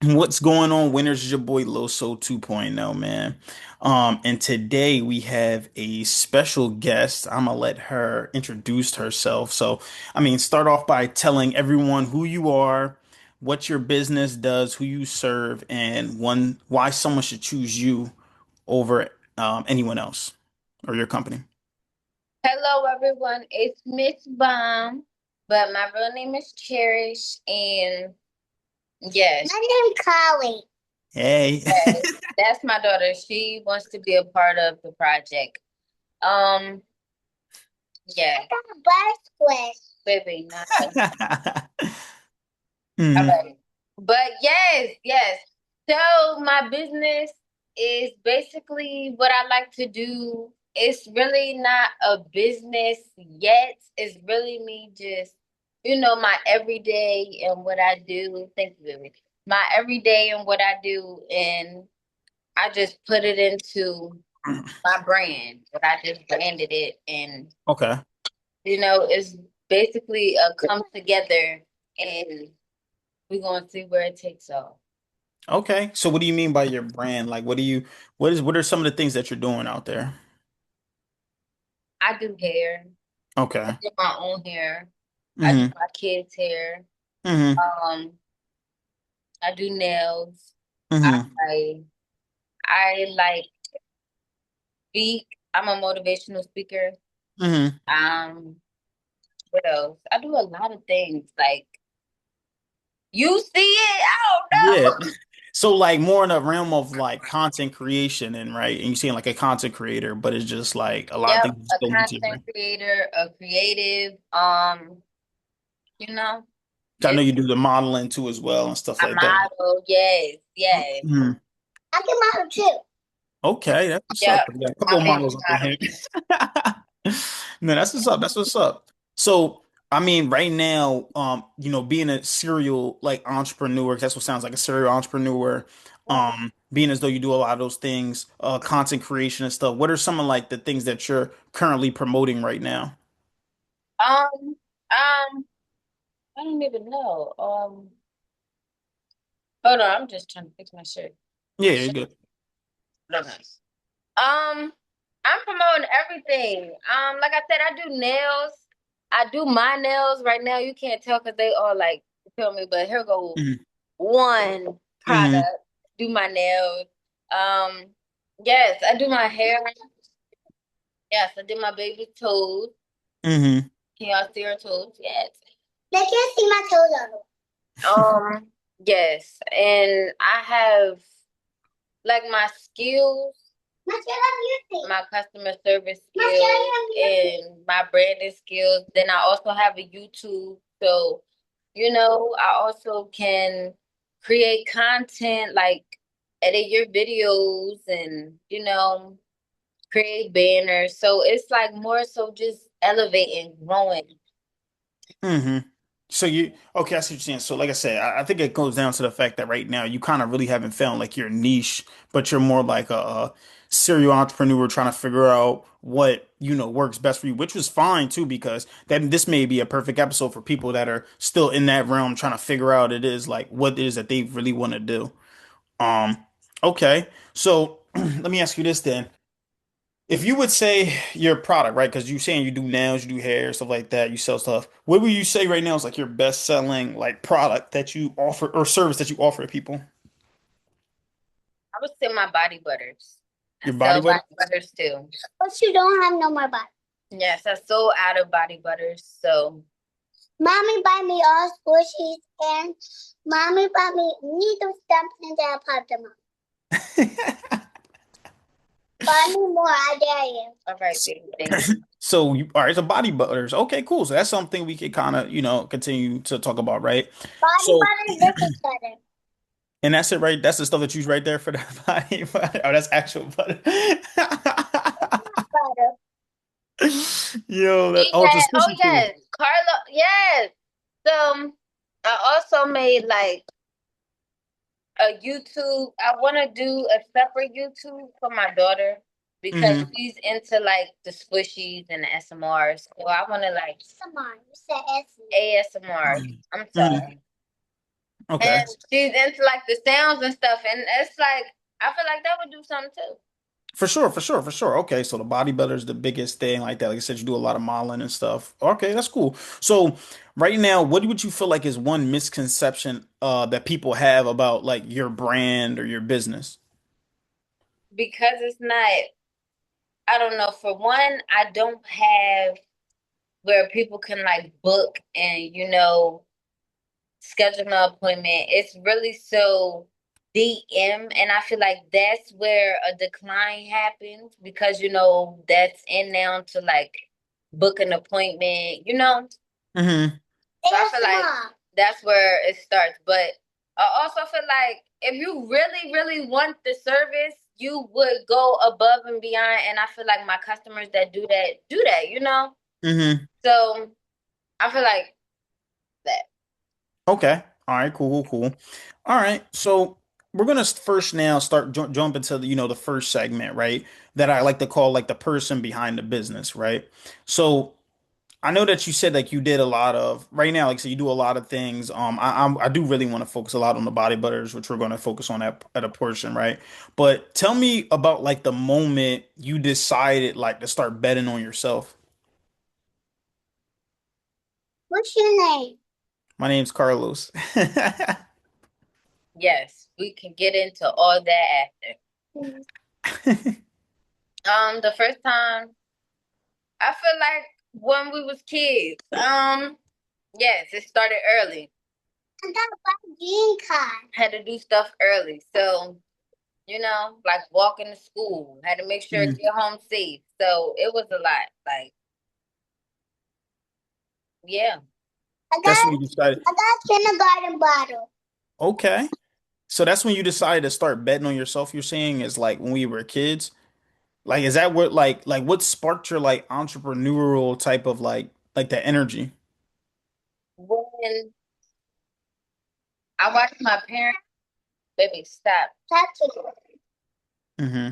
What's going on, winners? Is your boy Loso 2.0, man. And today we have a special guest. I'm gonna let her introduce herself. So, start off by telling everyone who you are, what your business does, who you serve, and why someone should choose you over anyone else or your company. Hello, everyone. It's Miss Bomb, but my real name is Cherish, and yes, My name Carly. Hey. yes, that's my daughter. She wants to be a part of the project. Um, yeah, I got a bird squish. baby, not all hmm right. But yes. So my business is basically what I like to do. It's really not a business yet. It's really me just, my everyday and what I do. Thank you, baby. My everyday and what I do, and I just put it into my brand. But I just branded it, and Okay. it's basically a come together, and we're gonna see where it takes off. Okay. So what do you mean by your brand? Like what are some of the things that you're doing out there? I do hair. I Okay. do my own hair. I do hmm my kids' hair. hmm Um, I do nails. hmm I I like speak. I'm a motivational speaker. hmm Um, what else? I do a lot of things. Like you see it, I Yeah. don't know. So like more in the realm of like content creation and right, and you're saying like a content creator, but it's just like a lot of Yep, things a go into your content brain. creator, a creative. You know, I know just you do the modeling too as well and stuff a like that. model. Yes. Mhm. I can model too. Okay, that's what's up. Yep, We got a couple my of baby models up in model. here. No, that's what's up. That's what's up. So, right now, being a serial like entrepreneur, 'cause that's what sounds like a serial entrepreneur, being as though you do a lot of those things, content creation and stuff. What are some of like the things that you're currently promoting right now? Um, I don't even know. Hold on, I'm just trying to fix my shirt. Yeah, you're good. Hold on. I'm promoting everything. Like I said, I do nails. I do my nails right now. You can't tell because they are like, you feel me? But here go hmm one hmm product. Do my nails. Um, yes, I do my hair. Yes, I did my baby's toes. hmm Can y'all see her toes? Yes. They can't see my toes on them. Yes, and I have like my skills, My tail on your feet. my customer service My tail skills, on your feet. and my branding skills. Then I also have a YouTube. So, I also can create content like edit your videos and, create banners. So it's like more so just elevating, growing. hmm So okay, I see what you're saying. So like I said, I think it goes down to the fact that right now you kind of really haven't found like your niche, but you're more like a serial entrepreneur trying to figure out what, works best for you, which was fine too, because this may be a perfect episode for people that are still in that realm trying to figure out it is like what it is that they really want to do. Um, okay. So let me ask you this then. If you would say your product, right? Because you're saying you do nails, you do hair, stuff like that, you sell stuff. What would you say right now is like your best selling like product that you offer or service that you offer to people? I would say my body butters. I Your body sell butter? body butters too. But you don't have no more body. Yes, I sold out of body butters. So Mommy buy me all squishies and mommy buy me needle stumps and then I pop them up. Buy me more, I dare you. all right, baby, thank you. So all right, so body butters. Okay, cool. So that's something we could kind of, continue to talk about, right? Body So butter, this is butter. and that's it, right? That's the stuff that you use right there for the body butter. Oh, that's actual butter. Butter. Yo, that oh, it's a Yeah. Oh squishy too. yes, Carla. Yes. So I also made like a YouTube. I want to do a separate YouTube for my daughter because hmm she's into like the squishies and the SMRs. So I want to like Come on, you said S. ASMR. I'm hmm sorry. Okay. And she's into like the sounds and stuff. And it's like, I feel like that would do something too. For sure, for sure, for sure. Okay, so the bodybuilder is the biggest thing like that. Like I said, you do a lot of modeling and stuff. Okay, that's cool. So right now, what would you feel like is one misconception that people have about like your brand or your business? Because it's not, I don't know, for one, I don't have where people can like book and, schedule an appointment. It's really so DM, and I feel like that's where a decline happens because that's in now to like book an appointment. Hmm. So I feel like that's where it starts. But I also feel like if you really, really want the service, you would go above and beyond. And I feel like my customers that do that. Hmm. So I feel like that. Okay. All right. Cool. Cool. Cool. All right. So we're gonna first now start jump into the first segment, right? That I like to call like the person behind the business, right? So I know that you said like you did a lot of right now, like so you do a lot of things. I do really want to focus a lot on the body butters, which we're going to focus on at a portion, right? But tell me about like the moment you decided like to start betting on yourself. What's your name? My name's Carlos. Yes, we can get into all that after. Mm. The first time I feel like when we was kids. Yes, it started early. I got a green card. Had to do stuff early. So, like walking to school, had to make sure to Mm. get home safe. So it was a lot. Like, yeah. I That's when got you decided. I got a kindergarten bottle. Okay. So that's when you decided to start betting on yourself, you're saying is like when we were kids. Like is that what like what sparked your like entrepreneurial type of like the energy? When I watched my parents, baby, stop. That's it. Hmm.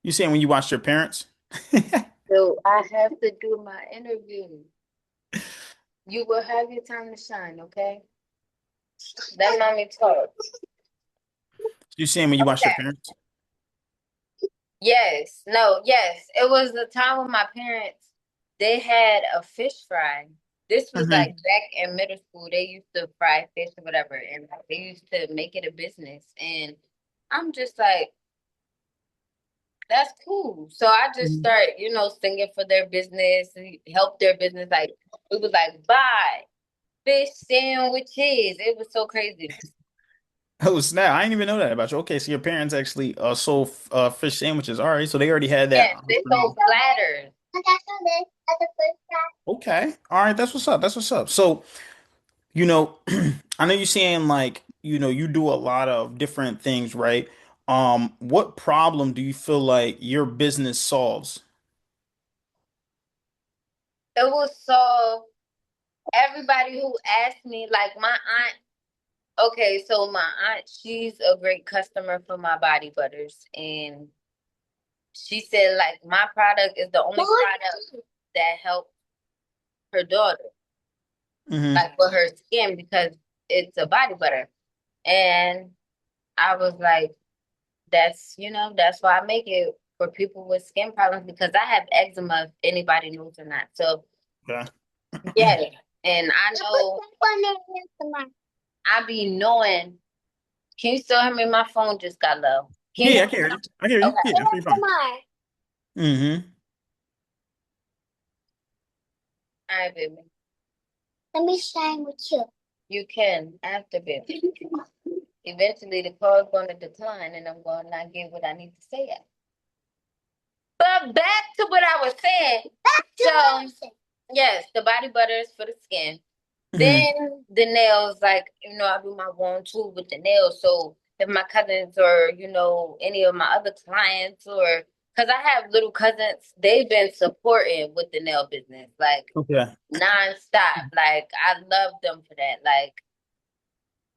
You saying when you watched your parents? So I have to do my interview. You will have your time to shine, okay? Let mommy talk. You saying when you watched your Okay. parents? Yes. No, yes. It was the time when my parents, they had a fish fry. This was like Hmm. back in middle school. They used to fry fish or whatever, and like, they used to make it a business. And I'm just like, that's cool. So I just start, singing for their business, help their business. Like it was like buy fish sandwiches. It was so crazy. Oh snap! I didn't even know that about you. Okay, so your parents actually sold fish sandwiches. All right, so they already had that. Yes, they sold platters. I got some this at the first time. Okay, all right, that's what's up. That's what's up. So you know, I know you're saying like you do a lot of different things, right? What problem do you feel like your business solves? It was so everybody who asked me, like my aunt, okay, so my aunt, she's a great customer for my body butters. And she said, like, my product is the only product that helps her daughter, Hmm. like for her skin, because it's a body butter. And I was like, that's why I make it for people with skin problems because I have eczema, if anybody knows or not. So, Okay. yeah. And I know I be knowing. Can you still hear me? My phone just got low. Can you Yeah, hear I can me hear now? you. I can hear you. Okay. Yeah, pretty fine. Hmm. All right, baby. Let me shine with you. You can after, baby. Eventually, the call is going to decline, and I'm going to not get what I need to say. But back to what I was saying. So, yes, the body butter is for the skin. Hmm. Then the nails, like, I do my one too with the nails. So if my cousins or, any of my other clients or because I have little cousins, they've been supporting with the nail business, like Okay. nonstop. Like I love them for that. Like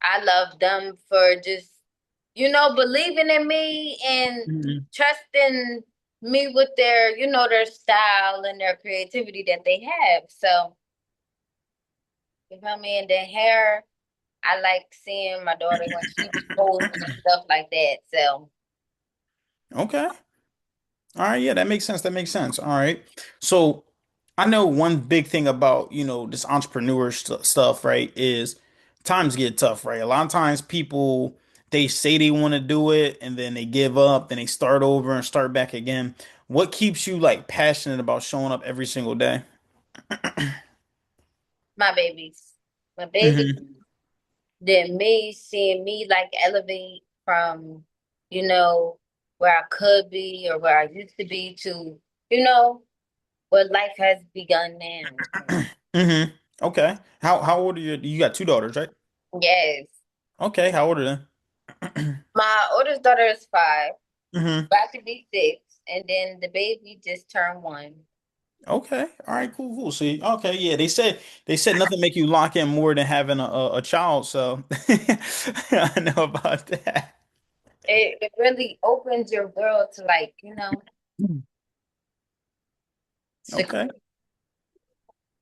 I love them for just, believing in me and Hmm. trusting me with their style and their creativity that they have. So You feel me? And then hair, I like seeing my daughter when she be posing and stuff like that. So Okay. All right, yeah, that makes sense. That makes sense. All right. So I know one big thing about, this entrepreneur stuff, right, is times get tough, right? A lot of times people they say they want to do it and then they give up, then they start over and start back again. What keeps you like passionate about showing up every single day? my babies, my baby, Hmm. then me seeing me like elevate from, you know, where I could be or where I used to be to, you know, what life has begun now. Hmm. Okay. How old are you? You got two daughters, right? Yes. Okay, how old are they? My oldest daughter is 5, Hmm. about to be 6, and then the baby just turned 1. Okay. All right. Cool. Cool. See. Okay. Yeah. They said nothing make you lock in more than having a child. So I know about that. It really opens your world to like, Hmm. Okay. secure.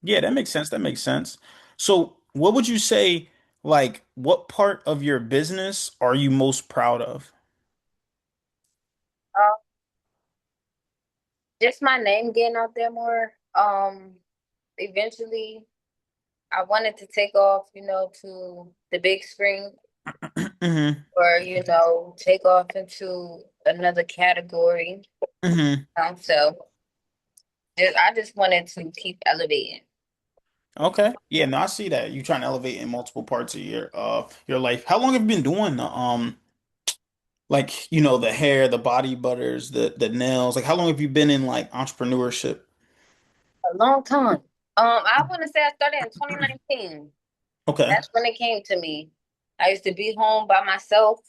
Yeah, that makes sense. That makes sense. So, what would you say? Like, what part of your business are you most proud of? Just my name getting out there more. Eventually I wanted to take off, to the big screen Hmm. or, take off into another category. Hmm. So I just wanted to keep elevating. Okay. Yeah. No, I see that. You trying to elevate in multiple parts of your life. How long have you been doing like, the hair, the body butters, the nails? Like, how long have you been in like entrepreneurship? A long time. I want to say I started in 2019. Okay. That's when it came to me. I used to be home by myself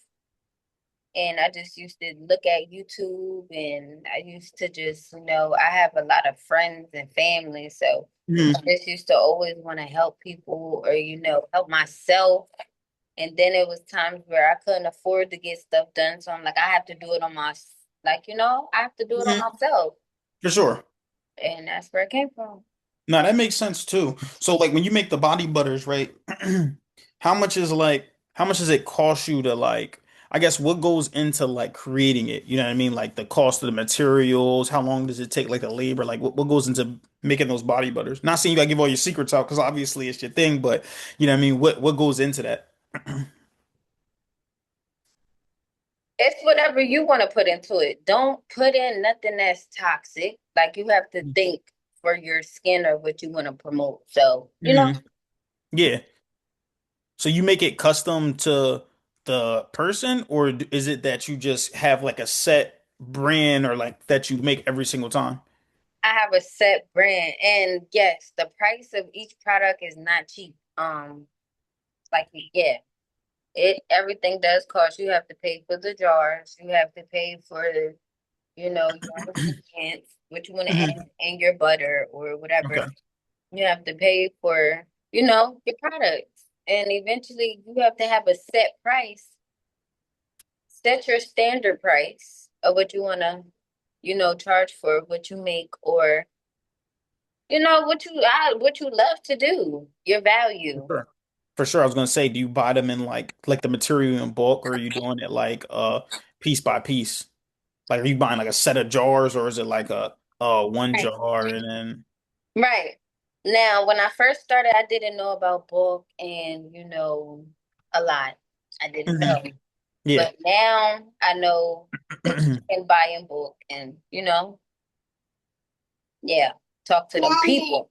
and I just used to look at YouTube and I used to just, I have a lot of friends and family. So I Hmm. just used to always want to help people or, help myself. And then it was times where I couldn't afford to get stuff done. So I'm like, I have to do it on I have to do it on Hmm. myself. For sure. And that's where it came from. No, that makes sense too. So like when you make the body butters, right? How much does it cost you to like I guess what goes into like creating it? You know what I mean? Like the cost of the materials, how long does it take, like the labor? Like what goes into making those body butters? Not saying you gotta give all your secrets out because obviously it's your thing, but you know what I mean? What goes into that? It's whatever you want to put into it. Don't put in nothing that's toxic. Like you have to think for your skin or what you want to promote. So, Hmm. Yeah. So you make it custom to the person, or is it that you just have like a set brand or like that you make every single time? I have a set brand. And yes, the price of each product is not cheap. Like yeah, it everything does cost. You have to pay for the jars. You have to pay for your ingredients, what you want to add Hmm. in your butter or whatever. Okay. You have to pay for, your products. And eventually you have to have a set price, set your standard price of what you want to, charge for what you make or, what you love to do, your For value. sure. For sure. I was gonna say, do you buy them in like the material in bulk, or are you doing it like piece by piece? Like are you buying like a set of jars, or is it like a one Right. jar and then Right. Now, when I first started, I didn't know about bulk and, a lot. I didn't know. Mhm. Yeah. But now I know that you can buy in bulk and, yeah, talk to them people.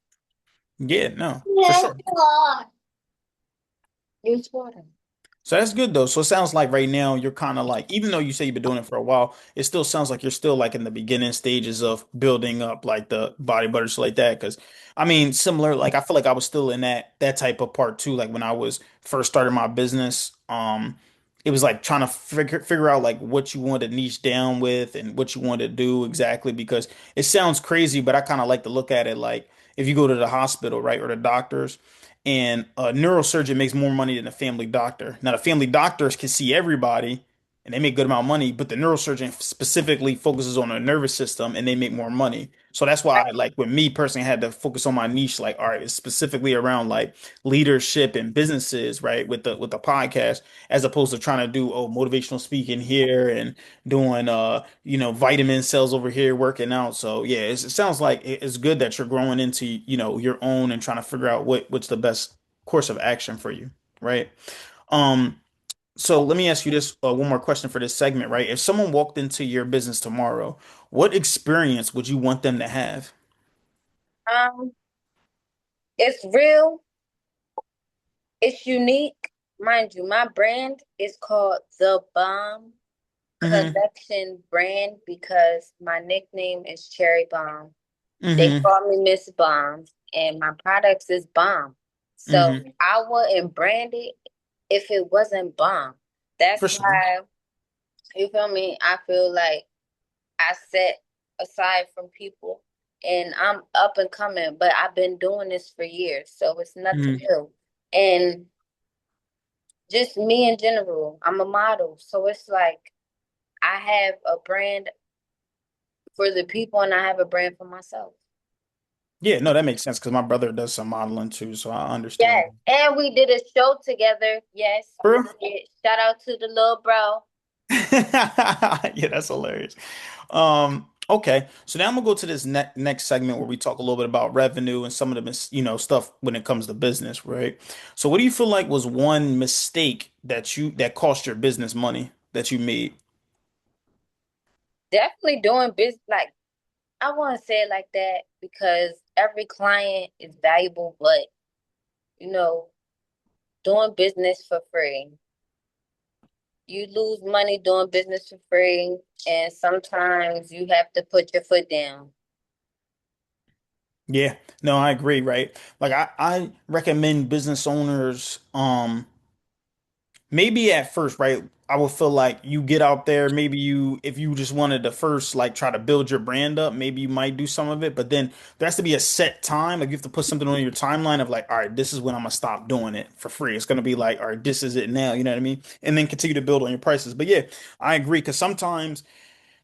Yeah, no, for Yes, sure. Lord. Use water. So that's good though. So it sounds like right now you're kind of like, even though you say you've been doing it for a while, it still sounds like you're still like in the beginning stages of building up like the body butter, shit like that. Cause I mean, similar, like I feel like I was still in that type of part too. Like when I was first starting my business, it was like trying to figure out like what you want to niche down with and what you want to do exactly because it sounds crazy, but I kind of like to look at it like if you go to the hospital, right, or the doctors. And a neurosurgeon makes more money than a family doctor. Now, the family doctors can see everybody and they make good amount of money, but the neurosurgeon specifically focuses on the nervous system and they make more money. So that's why I, like with me personally, I had to focus on my niche. Like, all right, it's specifically around like leadership and businesses, right? With the podcast, as opposed to trying to do motivational speaking here and doing vitamin sales over here, working out. So yeah, it sounds like it's good that you're growing into your own and trying to figure out what's the best course of action for you, right? Um, so let me ask you this one more question for this segment, right? If someone walked into your business tomorrow, what experience would you want them to have? Um, it's real, it's unique. Mind you, my brand is called The Bomb Hmm. Collection Brand because my nickname is Cherry Bomb. They Hmm. call me Miss Bomb, and my products is bomb. So Hmm. I wouldn't brand it if it wasn't bomb. That's For sure. why, you feel me? I feel like I set aside from people and I'm up and coming, but I've been doing this for years, so it's nothing Hmm. new. And just me in general, I'm a model, so it's like I have a brand for the people and I have a brand for myself. Yeah, no, that makes sense because my brother does some modeling too, so I understand. Yes. And we did a show together. Yes, For we real? did. Shout out to the little bro. Yeah, that's hilarious. Okay, so now I'm gonna go to this next segment where we talk a little bit about revenue and some of the stuff when it comes to business, right? So, what do you feel like was one mistake that cost your business money that you made? Definitely doing business. Like, I want to say it like that because every client is valuable, but you know, doing business for free. You lose money doing business for free, and sometimes you have to put your foot down. Yeah, no, I agree, right? Like I recommend business owners, maybe at first, right? I would feel like you get out there, maybe if you just wanted to first like try to build your brand up, maybe you might do some of it, but then there has to be a set time. Like you have to put something on your timeline of like, all right, this is when I'm gonna stop doing it for free. It's gonna be like, all right, this is it now, you know what I mean? And then continue to build on your prices. But yeah, I agree because sometimes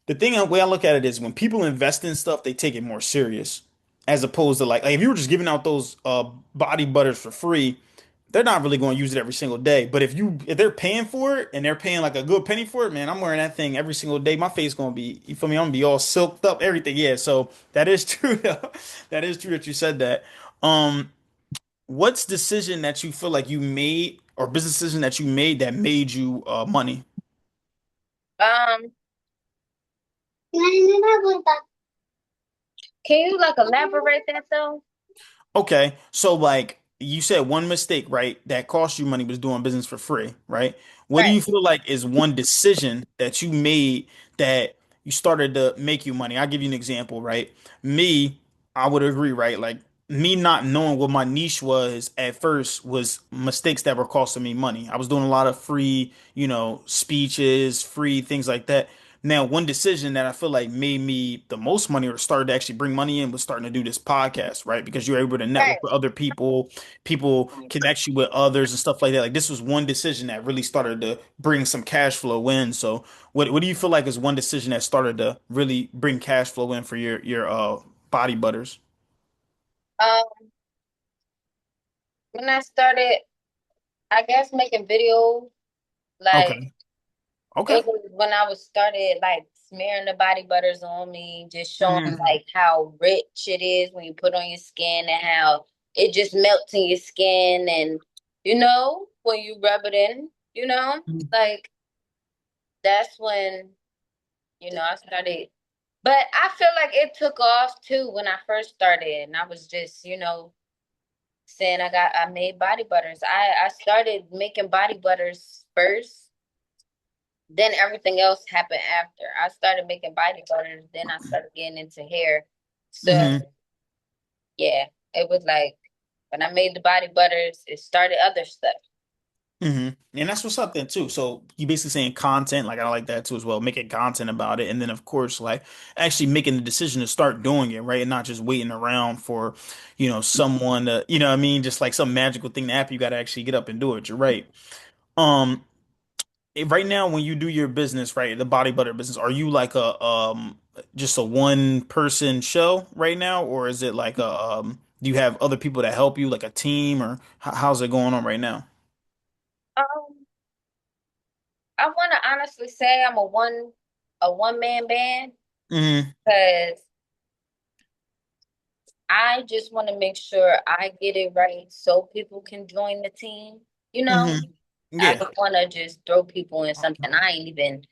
the way I look at it is when people invest in stuff, they take it more serious. As opposed to like if you were just giving out those body butters for free, they're not really going to use it every single day. But if they're paying for it and they're paying like a good penny for it, man, I'm wearing that thing every single day. My face going to be, you feel me? I'm going to be all silked up, everything. Yeah, so that is true. That is true that you said that. Um, what's decision that you feel like you made or business decision that you made that made you money? Um, can you like elaborate that though? Okay, so like you said, one mistake, right, that cost you money was doing business for free, right? What do Right. you feel like is one decision that you made that you started to make you money? I'll give you an example, right? Me, I would agree, right? Like me not knowing what my niche was at first was mistakes that were costing me money. I was doing a lot of free, speeches, free things like that. Now, one decision that I feel like made me the most money or started to actually bring money in was starting to do this podcast, right? Because you're able to network Right. with other people, people connect you with others and stuff like that. Like this was one decision that really started to bring some cash flow in. So, what do you feel like is one decision that started to really bring cash flow in for your body butters? Um, when I started, I guess making videos, like Okay. Okay. it was when I was started like smearing the body butters on me, just showing Hmm. like how rich it is when you put on your skin and how it just melts in your skin and when you rub it in, like that's when, I started. But I feel like it took off too when I first started and I was just, saying I made body butters. I started making body butters first, then everything else happened after. I started making body butters, then I started getting into hair. So Hmm. yeah, it was like when I made the body butters, it started other stuff. Hmm. And that's what's up then too. So you basically saying content, like I like that too as well, making content about it, and then of course like actually making the decision to start doing it, right? And not just waiting around for, someone to, what I mean, just like some magical thing to happen. You got to actually get up and do it. You're right. Right now when you do your business, right, the body butter business, are you like a just a one person show right now, or is it like a do you have other people that help you, like a team, or how's it going on right now? Um, I want to honestly say I'm a one man band Hmm. because I just want to make sure I get it right so people can join the team. You know, Hmm. I Yeah. don't want to just throw people in something I ain't even,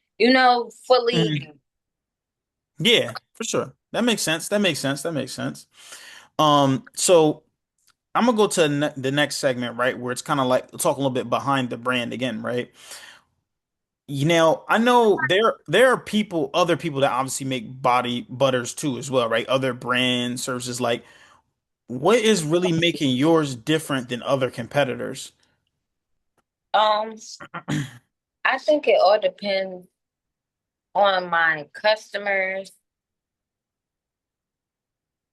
fully. Hmm. Yeah, for sure. That makes sense. That makes sense. That makes sense. So I'm gonna go to the next segment, right, where it's kind of like talk a little bit behind the brand again, right? I know there are people, other people that obviously make body butters too as well, right? Other brand services. Like, what is really making yours different than other competitors? Um, I think it all depends on my customers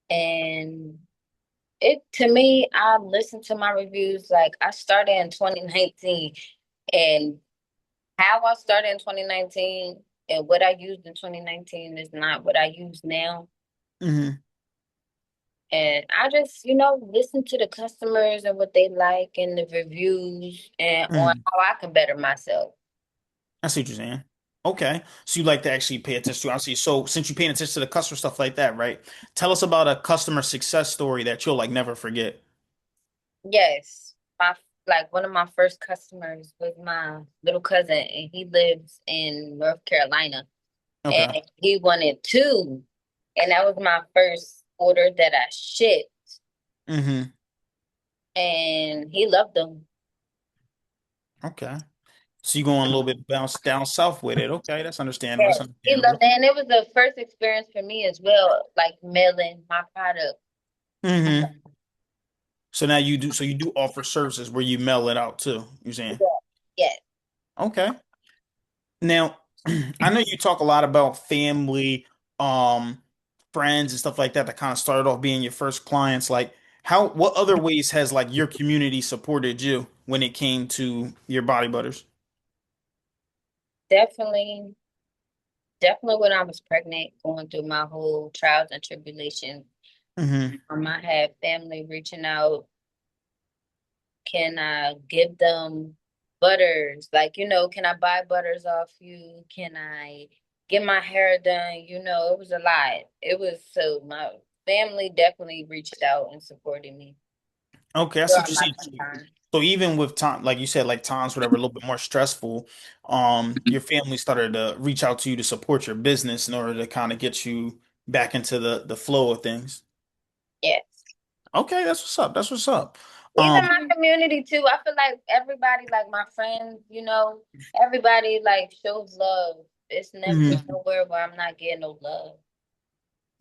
and it to me, I listen to my reviews. Like I started in 2019 and how I started in 2019 and what I used in 2019 is not what I use now. Hmm. And I just, listen to the customers and what they like and the reviews and on Hmm. how I can better myself. I see what you're saying. Okay, so you like to actually pay attention to. I see. So since you're paying attention to the customer stuff like that, right? Tell us about a customer success story that you'll like never forget. Yes. One of my first customers was my little cousin and he lives in North Carolina and Okay. he wanted two. And that was my first order that I shipped Hmm. and he loved them. Okay. So you going a little bit bounce down south with it. Okay, that's understandable. That's Yes, he loved understandable. it. And it was the first experience for me as well, like mailing my product. Hmm. So now you do. So you do offer services where you mail it out too. You're saying. Yeah. Yes, Okay. Now, I know you talk a lot about family, um, friends and stuff like that kind of started off being your first clients. Like, what other ways has like your community supported you when it came to your body butters? definitely, definitely when I was pregnant, going through my whole trials and tribulations. Hmm. I had family reaching out. Can I give them butters? Like, can I buy butters off you? Can I get my hair done? It was a lot. It was so my family definitely reached out and supported me Okay, that's what throughout you're my saying. tough time. So even with time, like you said, like times whatever a little bit more stressful, your family started to reach out to you to support your business in order to kind of get you back into the flow of things. Yes. Okay, that's what's up. That's what's up. Even Um, my community too. I feel like everybody, like my friends, everybody like shows love. It's never mhm. nowhere where I'm not getting no love.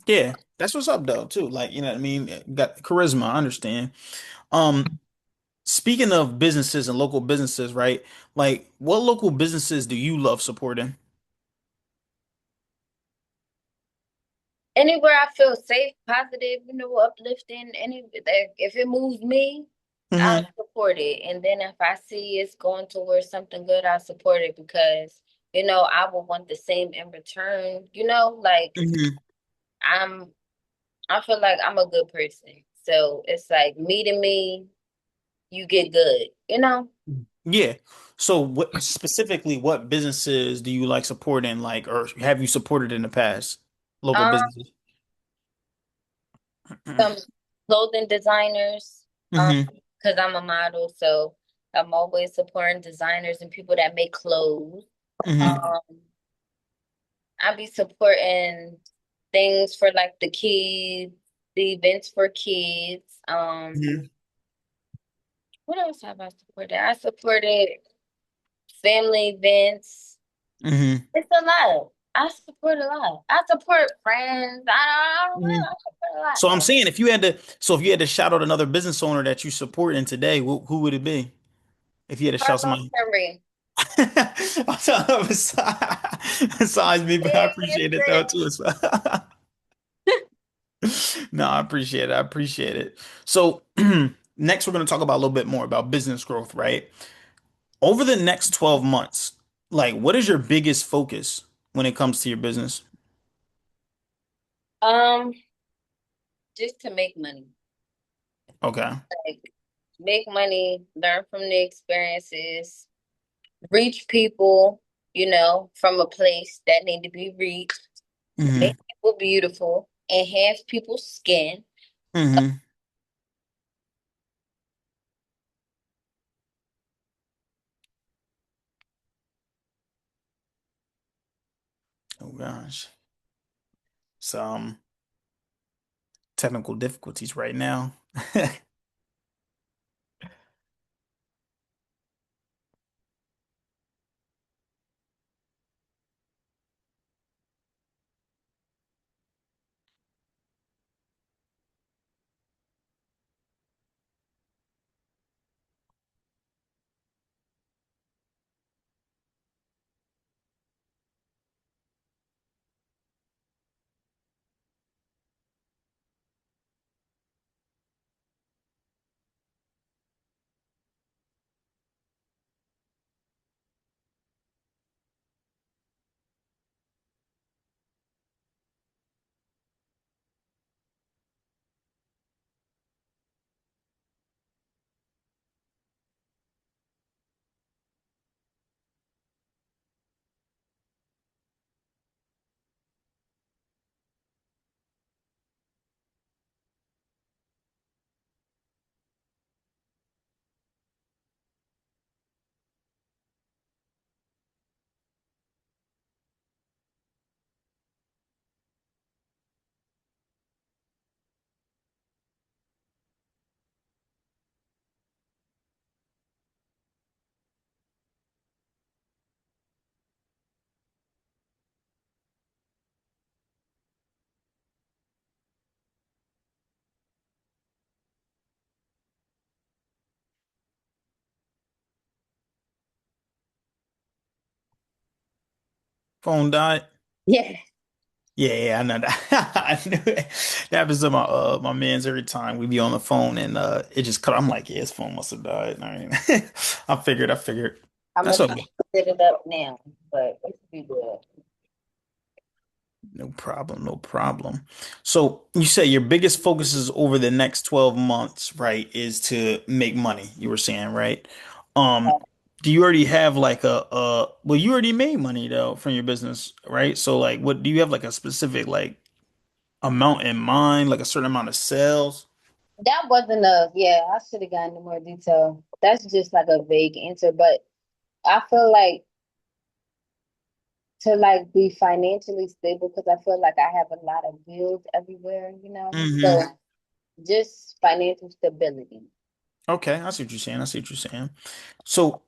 Yeah, that's what's up though, too. Like, you know what I mean? Got charisma, I understand. Um, Speaking of businesses and local businesses, right? Like, what local businesses do you love supporting? Anywhere I feel safe, positive, uplifting, if it moves me, I'll Hmm. support it. And then if I see it's going towards something good, I'll support it because, I will want the same in return. Like Hmm. I'm I feel like I'm a good person. So it's like meeting me, you get good. Yeah. So what specifically what businesses do you like supporting, like, or have you supported in the past? Local Um, businesses. some clothing designers, Hmm. because I'm a model, so I'm always supporting designers and people that make clothes. Hmm. Um, I be supporting things for like the kids, the events for kids. Hmm. What else have I supported? I supported family events. Hmm. It's a lot. I support a lot. I support friends. I don't Hmm. know. I support a lot. So I'm saying if you had to shout out another business owner that you support in today, who would it be? If you had to shout Carlos somebody. Henry. Besides me, but I appreciate it though Seriously. too. No, I appreciate it. I appreciate it. So next we're going to talk about a little bit more about business growth, right? Over the next 12 months, like what is your biggest focus when it comes to your business? Um, just to make money. Okay. Like make money, learn from the experiences, reach people, from a place that need to be reached, make Hmm. people beautiful, enhance people's skin. Hmm. Oh gosh. Some technical difficulties right now. Phone died. Yeah, Yeah, yeah, I know that. I knew it. That happens to my man's every time we be on the phone and it just cut. I'm like, yeah, his phone must have died. I mean, I figured. I'm That's gonna okay. try to set it up now, but it should be good. No problem, no problem. So you say your biggest focus is over the next 12 months, right? Is to make money, you were saying, right? Um, do you already have like well, you already made money though from your business, right? So like what do you have like a specific like amount in mind, like a certain amount of sales? That wasn't yeah, I should have gotten into more detail. That's just like a vague answer, but I feel like to like be financially stable because I feel like I have a lot of bills everywhere. So Hmm. just financial stability. Okay, I see what you're saying. I see what you're saying. So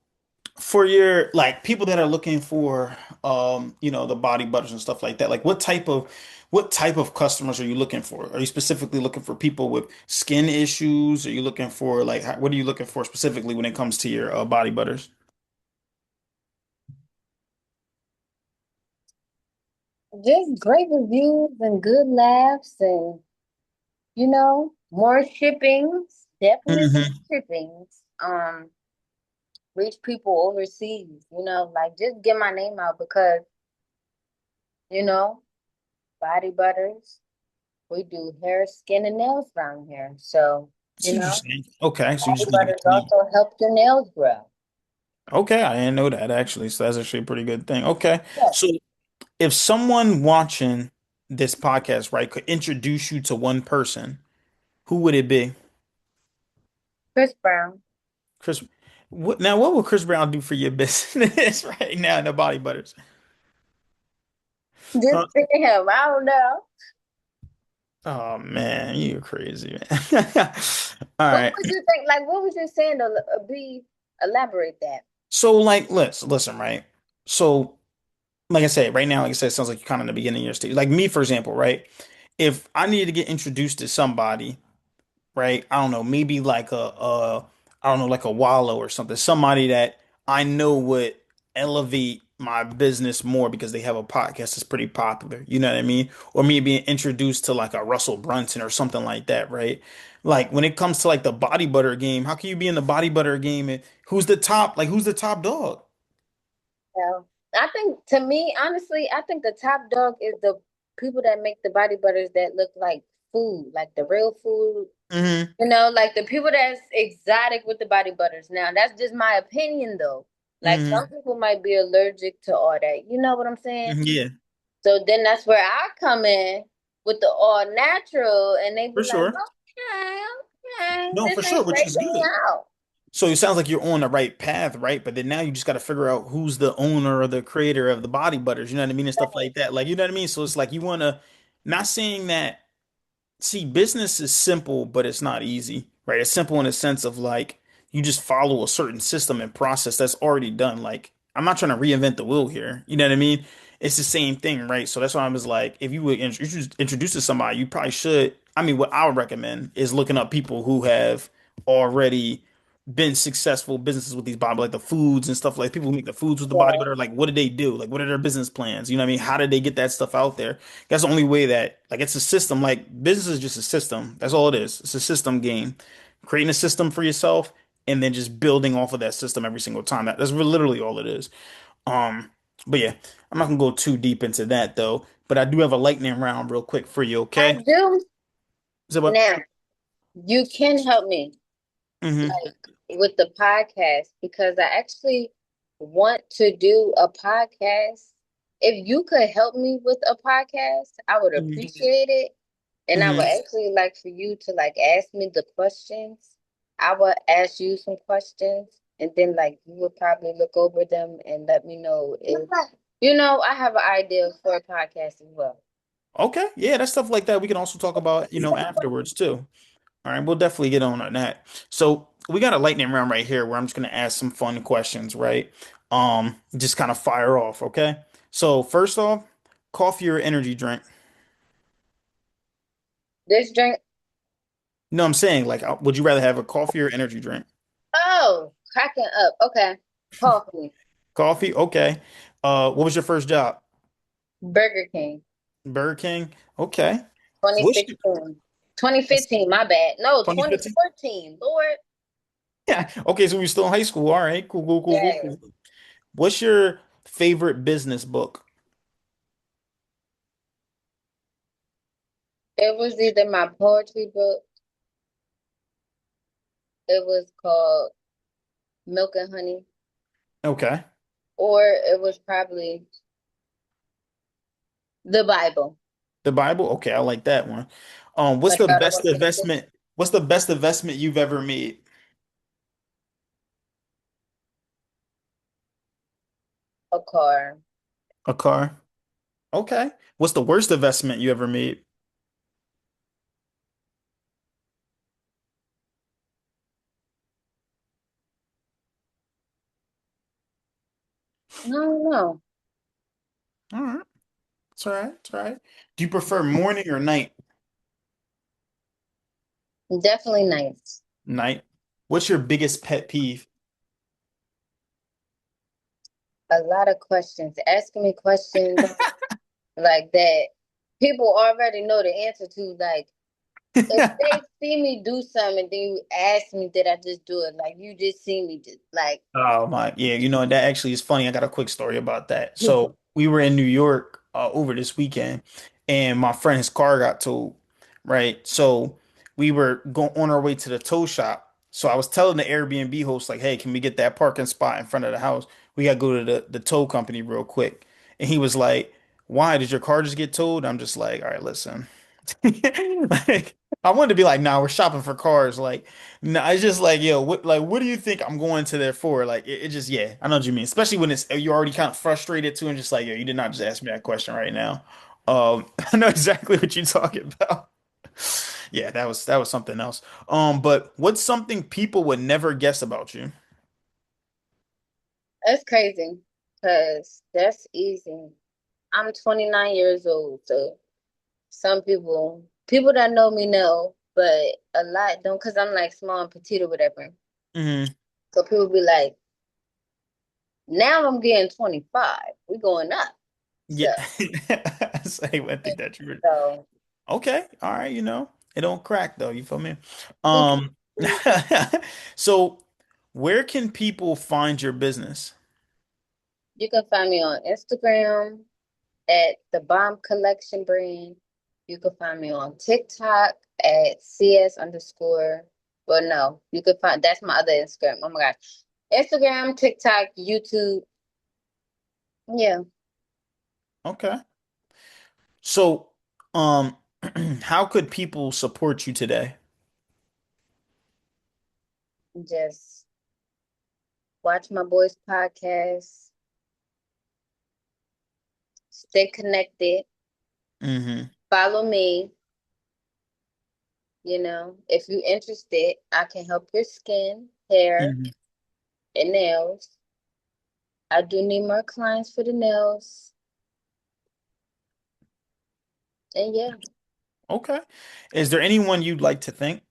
for your like people that are looking for the body butters and stuff like that, like what type of customers are you looking for? Are you specifically looking for people with skin issues? Are you looking for like what are you looking for specifically when it comes to your body butters? Just great reviews and good laughs and more shippings. Definitely Hmm. shippings. Reach people overseas, like just get my name out because, you know, body butters. We do hair, skin, and nails around here. So, See what you're saying. Okay, so you body just want to get butters clean. also help your nails grow. Okay, I didn't know that actually. So that's actually a pretty good thing. Okay. Yeah. So if someone watching this podcast, right, could introduce you to one person, who would it be? Chris Brown. Chris, what will Chris Brown do for your business right now in the body butters? Just Huh? pick him. I don't know. Oh man, you're crazy, man. All What right. would you think? Like, what was you saying to be elaborate that? So like let's listen, right? So like I said, right now, like I said, it sounds like you're kind of in the beginning of your stage. Like me, for example, right? If I needed to get introduced to somebody, right? I don't know, maybe like I don't know, like a Wallow or something, somebody that I know would elevate my business more because they have a podcast that's pretty popular. You know what I mean? Or me being introduced to like a Russell Brunson or something like that, right? Like when it comes to like the body butter game, how can you be in the body butter game and who's the top dog? Yeah. I think to me, honestly, I think the top dog is the people that make the body butters that look like food, like the real food. Hmm. Like the people that's exotic with the body butters. Now, that's just my opinion though. Like some Hmm. people might be allergic to all that. You know what I'm saying? Yeah, So then that's where I come in with the all natural and they be for like, sure. okay, okay, No, this for sure, ain't which is breaking me good. out. So it sounds like you're on the right path, right? But then now you just got to figure out who's the owner or the creator of the body butters, you know what I mean, and stuff like that. Like, you know what I mean? So it's like you want to, not saying that. See, business is simple, but it's not easy, right? It's simple in the sense of like you just follow a certain system and process that's already done. Like I'm not trying to reinvent the wheel here. You know what I mean? It's the same thing, right? So that's why I was like, if you would introduce to somebody, you probably should. I mean, what I would recommend is looking up people who have already been successful businesses with these body, like the foods and stuff like people who make the foods with the body Yeah. butter. Like, what did they do? Like, what are their business plans? You know what I mean? How did they get that stuff out there? That's the only way that like it's a system. Like business is just a system. That's all it is. It's a system game. Creating a system for yourself and then just building off of that system every single time. That's literally all it is. Um, but yeah, I'm not gonna go too deep into that though. But I do have a lightning round real quick for you, I okay? do. So what? Now, you can help me Mm-hmm. like with the podcast because I actually want to do a podcast. If you could help me with a podcast, I would appreciate it. And I would Mm-hmm. actually like for you to like ask me the questions. I would ask you some questions and then like you would probably look over them and let me know if I have an idea for a podcast as well. Okay, yeah, that's stuff like that we can also talk about, afterwards too. All right, we'll definitely get on that. So we got a lightning round right here where I'm just gonna ask some fun questions, right? Just kind of fire off, okay? So first off, coffee or energy drink? This drink, No, I'm saying like, would you rather have a coffee or energy drink? oh, cracking up. Okay. Coffee. Coffee, okay. What was your first job? Burger King. Burger King, okay. What's your, 2016. that's 2015, my bad. No, 2015? 2014. Lord. Yeah. Okay, so we're still in high school. All right, cool, cool, cool, cool, Yes. cool. What's your favorite business book? It was either my poetry book, it was called Milk and Honey, Okay. or it was probably the Bible. The Bible? Okay, I like that one. But y'all don't want me to do What's the best investment you've ever made? a car. A car. Okay. What's the worst investment you ever made? I don't know. All right. It's all right. It's all right. Do you prefer morning or night? Definitely nice. Night. What's your biggest pet peeve? A lot of questions. Asking me questions like that. People already know the answer to. Like, if they see me do something and then you ask me, did I just do it? Like, you just see me just like, Oh my, yeah, that actually is funny. I got a quick story about that. So we were in New York over this weekend, and my friend, his car got towed, right? So we were going on our way to the tow shop. So I was telling the Airbnb host, like, hey, can we get that parking spot in front of the house? We gotta go to the tow company real quick. And he was like, why? Did your car just get towed? I'm just like, all right, listen. Like, I wanted to be like, nah, we're shopping for cars. Like, no, it's just like, yo, what do you think I'm going to there for? Like, it just, yeah, I know what you mean. Especially when you're already kind of frustrated too, and just like, yo, you did not just ask me that question right now. I know exactly what you're talking about. Yeah, that was something else. But what's something people would never guess about you? that's crazy. Because that's easy. I'm 29 years old, so some people that know me know, but a lot don't because I'm like small and petite or whatever. Hmm. So people be like, now I'm getting 25. We going up. So, Yeah, I think that you were so okay. All right, it don't crack though. You feel me? Um, so where can people find your business? you can find me on Instagram at the Bomb Collection brand. You can find me on TikTok at CS underscore. Well, no, you can find that's my other Instagram. Oh my gosh. Instagram, TikTok, YouTube. Yeah, Okay. So, um, how could people support you today? just watch my boys' podcast, stay connected, Hmm. follow me. If you're interested, I can help your skin, hair, Hmm. and nails. I do need more clients for the nails. And yeah, Okay. Is there anyone you'd like to thank?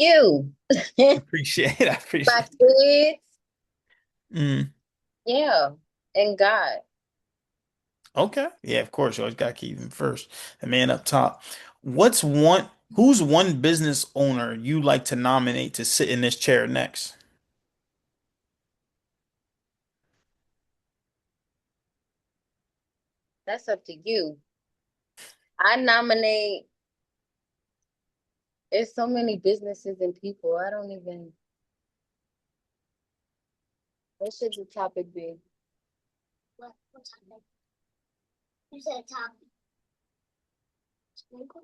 you, my Appreciate it. I appreciate it. kids, Mm. yeah, and God. Okay. Yeah, of course. You always gotta keep him first. The man up top. Who's one business owner you like to nominate to sit in this chair next? That's up to you. I nominate. There's so many businesses and people. I don't even. What should the topic be? What topic? You said topic. Sprinkle?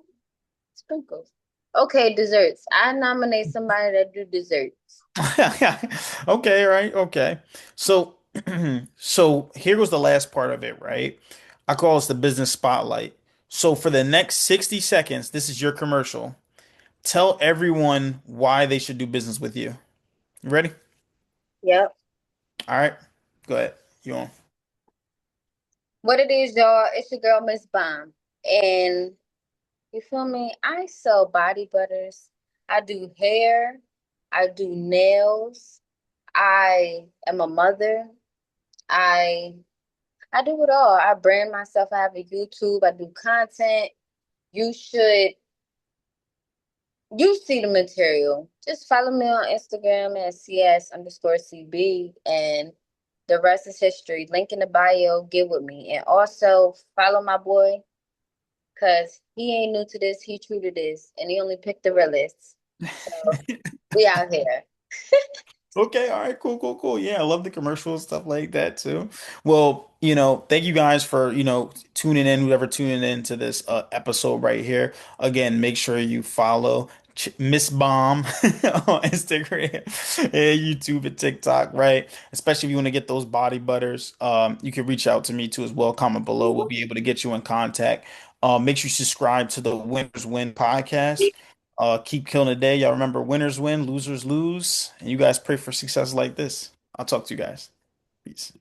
Sprinkles. Okay, desserts. I nominate somebody that do desserts. Okay, right. Okay. So, so here was the last part of it, right? I call this the business spotlight. So for the next 60 seconds, this is your commercial. Tell everyone why they should do business with you. You ready? Yep. All right. Go ahead. You on? What it is, y'all? It's your girl, Miss Bomb, and you feel me? I sell body butters. I do hair. I do nails. I am a mother. I I do it all. I brand myself. I have a YouTube. I do content. You should you see the material. Just follow me on Instagram at CS underscore CB and the rest is history. Link in the bio, get with me. And also follow my boy, cause he ain't new to this, he true to this, and he only picked the realest. So we out here. Okay, all right, cool, cool, cool. Yeah, I love the commercials, stuff like that too. Well, thank you guys for, tuning in, whoever tuning in to this episode right here. Again, make sure you follow Miss Bomb on Instagram and YouTube and TikTok, right? Especially if you want to get those body butters. You can reach out to me too as well. Comment below. We'll be able to get you in contact. Make sure you subscribe to the Winnerz Win podcast. Keep killing the day. Y'all remember winners win, losers lose. And you guys pray for success like this. I'll talk to you guys. Peace.